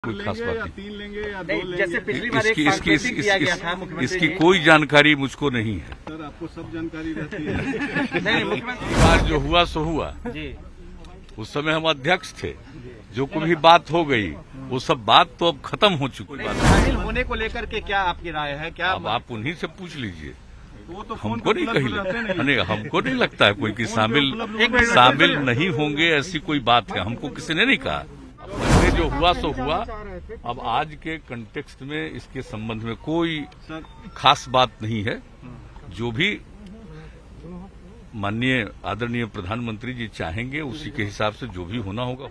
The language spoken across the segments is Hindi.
कोई खास बात नहीं। 3 लेंगे या 2 लेंगे? जैसे पिछली बार एक सांकेतिक दिया गया था मुख्यमंत्री इसकी जी। कोई जानकारी मुझको नहीं है। सर आपको सब जानकारी रहती है। नहीं मुख्यमंत्री इस बार जो हुआ सो हुआ। जी उस समय हम अध्यक्ष थे, जो कोई भी बात हो गई वो सब बात तो अब खत्म हो चुकी बात। शामिल होने को लेकर के क्या आपकी राय है? क्या अब आप उन्हीं से पूछ लीजिए, वो तो फोन हमको पे नहीं उपलब्ध रहते कही नहीं, हमको नहीं लगता है कोई कि उपलब्ध शामिल नहीं होंगे, ऐसी कोई बात है। हमको किसी ने नहीं कहा। पहले जो हुआ सो हुआ। अब आज के कंटेक्स्ट में इसके संबंध में कोई सर खास बात नहीं है। जो भी माननीय आदरणीय प्रधानमंत्री जी चाहेंगे उसी के हिसाब से जो भी होना होगा।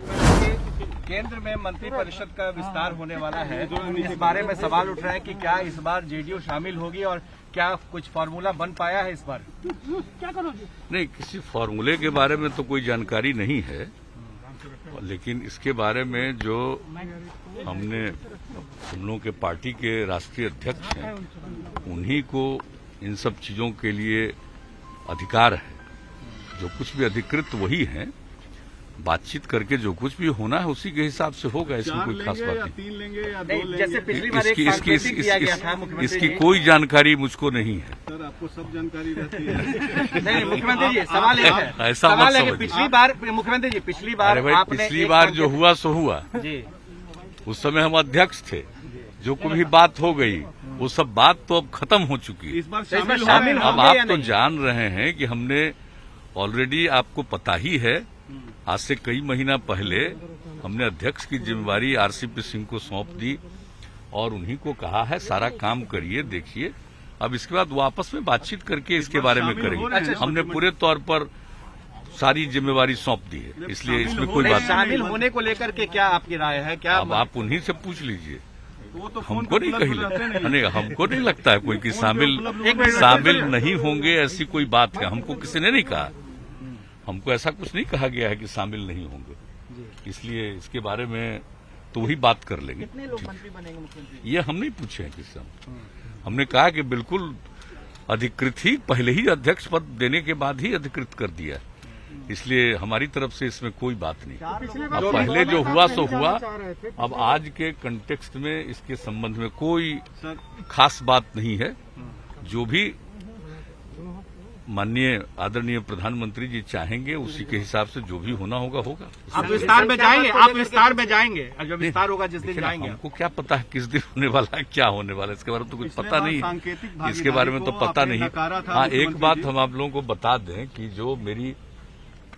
केंद्र में मंत्रिपरिषद का विस्तार होने वाला है, इस बारे में सवाल उठ रहा है कि क्या इस बार जेडीयू शामिल होगी और क्या कुछ फार्मूला बन पाया है इस बार? क्या करोगे? नहीं, किसी फॉर्मूले के बारे में तो कोई जानकारी नहीं है, लेकिन इसके बारे में जो हमने हम लोगों के पार्टी के राष्ट्रीय अध्यक्ष हैं, उन्हीं को इन सब चीजों के लिए अधिकार है। जो कुछ भी अधिकृत वही हैं। बातचीत करके जो कुछ भी होना है उसी के हिसाब से होगा। इसमें कोई खास बात नहीं। 3 लेंगे या 2 नहीं, लेंगे? जैसे पिछली बार एक सांकेतिक दिया गया था मुख्यमंत्री इसकी जी। कोई जानकारी मुझको नहीं है। सर आपको सब जानकारी रहती है। नहीं मुख्यमंत्री जी, सवाल एक है, ऐसा मत सवाल है कि समझिए। पिछली बार मुख्यमंत्री जी पिछली बार अरे भाई, आपने पिछली एक बार जो सांकेतिक- हुआ सो हुआ। जी उस समय हम अध्यक्ष थे, जो कोई भी बात हो गई वो सब बात तो अब खत्म हो चुकी है। इस बार तो इसमें शामिल शामिल होंगे अब होंगे या आप तो नहीं? जान रहे हैं कि हमने ऑलरेडी, आपको पता ही है, आज से कई महीना पहले हमने अध्यक्ष की जिम्मेवारी आरसीपी सिंह को सौंप दी और उन्हीं को कहा है सारा काम करिए, देखिए। अब इसके बाद वो आपस में बातचीत करके इसके बारे में शामिल हो रहे करेंगे। हैं। हमने पूरे तौर पर सारी जिम्मेवारी सौंप दी है, इसलिए शामिल इसमें हो कोई रहे बात हैं। नहीं। शामिल होने को लेकर के क्या आपकी राय है? क्या अब आप उन्हीं से पूछ लीजिए, वो तो फोन हमको पे नहीं उपलब्ध रहते कही नहीं। नहीं, हमको नहीं लगता है कोई कि उपलब्ध शामिल नहीं होंगे, ऐसी कोई बात है। हमको किसी ने नहीं कहा। हमको ऐसा कुछ नहीं कहा गया है कि शामिल नहीं होंगे, इसलिए इसके बारे में तो वही बात कर लेंगे। कितने लोग मंत्री बनेंगे मुख्यमंत्री? ये हम नहीं पूछे हैं किसी से। हमने कहा कि बिल्कुल अधिकृत ही, पहले ही अध्यक्ष पद देने के बाद ही अधिकृत कर दिया है, इसलिए हमारी तरफ से इसमें कोई बात नहीं। अब पहले जो हुआ सो हुआ। अब आज के कंटेक्स्ट में इसके संबंध में कोई सर खास बात नहीं है। जो भी माननीय आदरणीय प्रधानमंत्री जी चाहेंगे उसी के हिसाब से जो भी होना होगा होगा। आप विस्तार में जाएंगे? आप विस्तार में जाएंगे? जब विस्तार होगा जिस दिन देखिए, जाएंगे आप। हमको क्या पता है किस दिन होने वाला है, क्या होने वाला है, इसके बारे में तो कुछ पिछले पता बार नहीं सांकेतिक है। इसके बारे में तो भागीदारी पता को नहीं आपने नकारा था हाँ, एक मुख्यमंत्री बात जी। हम आप लोगों को बता दें कि जो मेरी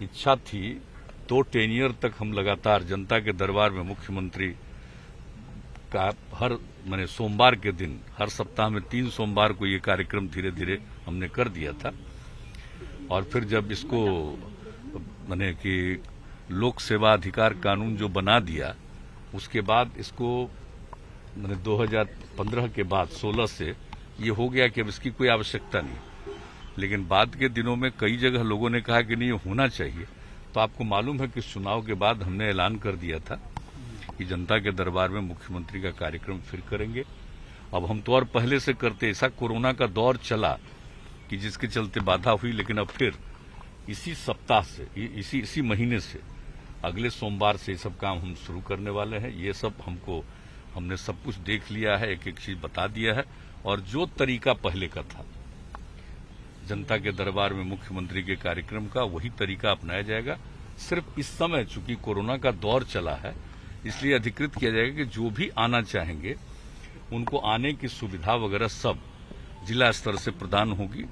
इच्छा थी 2 टेनियर तक हम लगातार जनता के दरबार में मुख्यमंत्री का हर माने सोमवार के दिन, हर सप्ताह में 3 सोमवार को ये कार्यक्रम धीरे धीरे हमने कर दिया था। और फिर जब इसको माने कि लोक सेवा अधिकार कानून जो बना दिया, उसके बाद इसको मैंने 2015 के बाद 16 से ये हो गया कि अब इसकी कोई आवश्यकता नहीं। लेकिन बाद के दिनों में कई जगह लोगों ने कहा कि नहीं ये होना चाहिए। तो आपको मालूम है कि चुनाव के बाद हमने ऐलान कर दिया था कि जनता के दरबार में मुख्यमंत्री का कार्यक्रम फिर करेंगे। अब हम तो और पहले से करते, ऐसा कोरोना का दौर चला कि जिसके चलते बाधा हुई, लेकिन अब फिर इसी सप्ताह से, इसी महीने से, अगले सोमवार से ये सब काम हम शुरू करने वाले हैं। ये सब हमने सब कुछ देख लिया है, एक एक चीज बता दिया है। और जो तरीका पहले का था जनता के दरबार में मुख्यमंत्री के कार्यक्रम का, वही तरीका अपनाया जाएगा। सिर्फ इस समय चूंकि कोरोना का दौर चला है, इसलिए अधिकृत किया जाएगा कि जो भी आना चाहेंगे उनको आने की सुविधा वगैरह सब जिला स्तर से प्रदान होगी।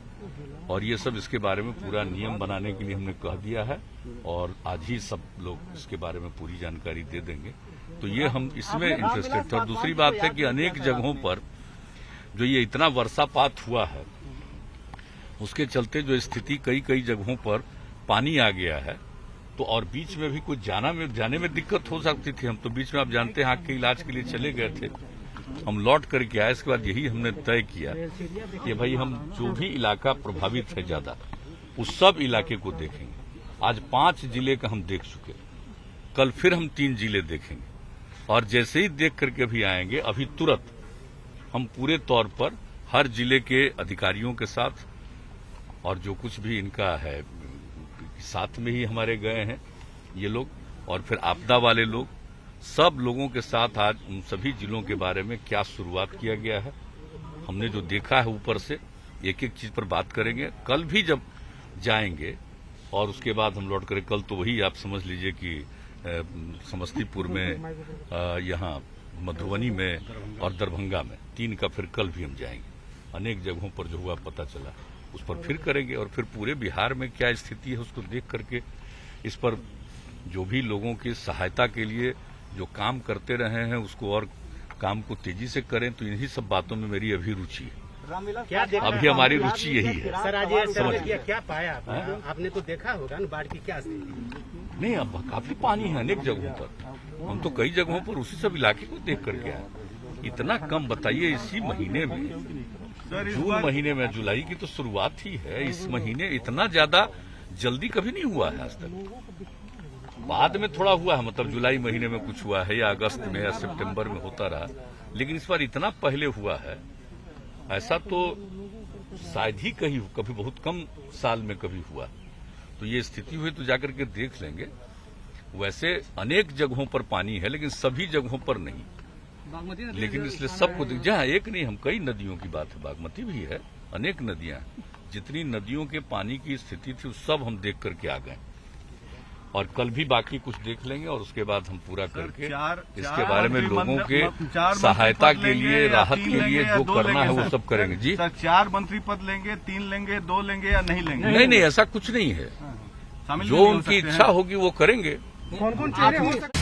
और ये सब इसके बारे में पूरा नियम बनाने के लिए हमने कह दिया है और आज ही सब लोग इसके बारे में पूरी जानकारी दे देंगे। तो ये हम इसमें इंटरेस्टेड थे। और दूसरी बात है कि अनेक जगहों पर जो ये इतना वर्षापात हुआ है, उसके चलते जो स्थिति कई जगहों पर पानी आ गया है, तो और बीच में भी कुछ जाने में दिक्कत हो सकती थी। हम तो बीच में आप जानते हैं आंख के इलाज के लिए चले गए थे, हम लौट करके आए। इसके बाद यही हमने तय किया कि भाई हम जो भी इलाका प्रभावित है ज्यादा, उस सब इलाके को देखेंगे। आज 5 जिले का हम देख चुके, कल फिर हम 3 जिले देखेंगे। और जैसे ही देख करके भी आएंगे, अभी तुरंत हम पूरे तौर पर हर जिले के अधिकारियों के साथ, और जो कुछ भी इनका है साथ में ही हमारे गए हैं ये लोग, और फिर आपदा वाले लोग, सब लोगों के साथ आज उन सभी जिलों के बारे में क्या शुरुआत किया गया है, हमने जो देखा है ऊपर से एक एक चीज पर बात करेंगे। कल भी जब जाएंगे और उसके बाद हम लौट करें, कल तो वही आप समझ लीजिए कि समस्तीपुर में, यहाँ मधुबनी में और दरभंगा में 3 का फिर कल भी हम जाएंगे। अनेक जगहों पर जो हुआ पता चला उस पर फिर करेंगे और फिर पूरे बिहार में क्या स्थिति है उसको देख करके इस पर जो भी लोगों की सहायता के लिए जो काम करते रहे हैं उसको और काम को तेजी से करें। तो इन्हीं सब बातों में मेरी अभी रुचि है। क्या अभी हमारी रुचि यही है। सर आज ये सर्वे किया, क्या पाया आपने तो देखा होगा ना बाढ़ की क्या स्थिति? नहीं, अब काफी पानी है अनेक जगहों पर। हम तो कई जगहों पर उसी सब इलाके को देख करके आए। इतना कम बताइए इसी महीने में, जून महीने में, जुलाई की तो शुरुआत ही है, इस महीने इतना ज्यादा जल्दी कभी नहीं हुआ है आज तक। बाद में थोड़ा हुआ है, मतलब जुलाई महीने में कुछ हुआ है या अगस्त में या सितंबर में होता रहा, लेकिन इस बार इतना पहले हुआ है ऐसा तो शायद ही कभी बहुत कम साल में कभी हुआ। तो ये स्थिति हुई तो जाकर के देख लेंगे। वैसे अनेक जगहों पर पानी है लेकिन सभी जगहों पर नहीं, लेकिन इसलिए सबको जहाँ एक नहीं, हम कई नदियों की बात है, बागमती भी है, अनेक नदियां, जितनी नदियों के पानी की स्थिति थी सब हम देख करके आ गए और कल भी बाकी कुछ देख लेंगे और उसके बाद हम पूरा करके इसके बारे में लोगों के सहायता के लिए, राहत के लिए जो करना है वो सब करेंगे। जी सर, 4 मंत्री पद लेंगे, 3 लेंगे, 2 लेंगे या नहीं लेंगे? नहीं, ऐसा कुछ नहीं है, जो उनकी इच्छा होगी वो करेंगे। कौन-कौन चेहरे हो सकते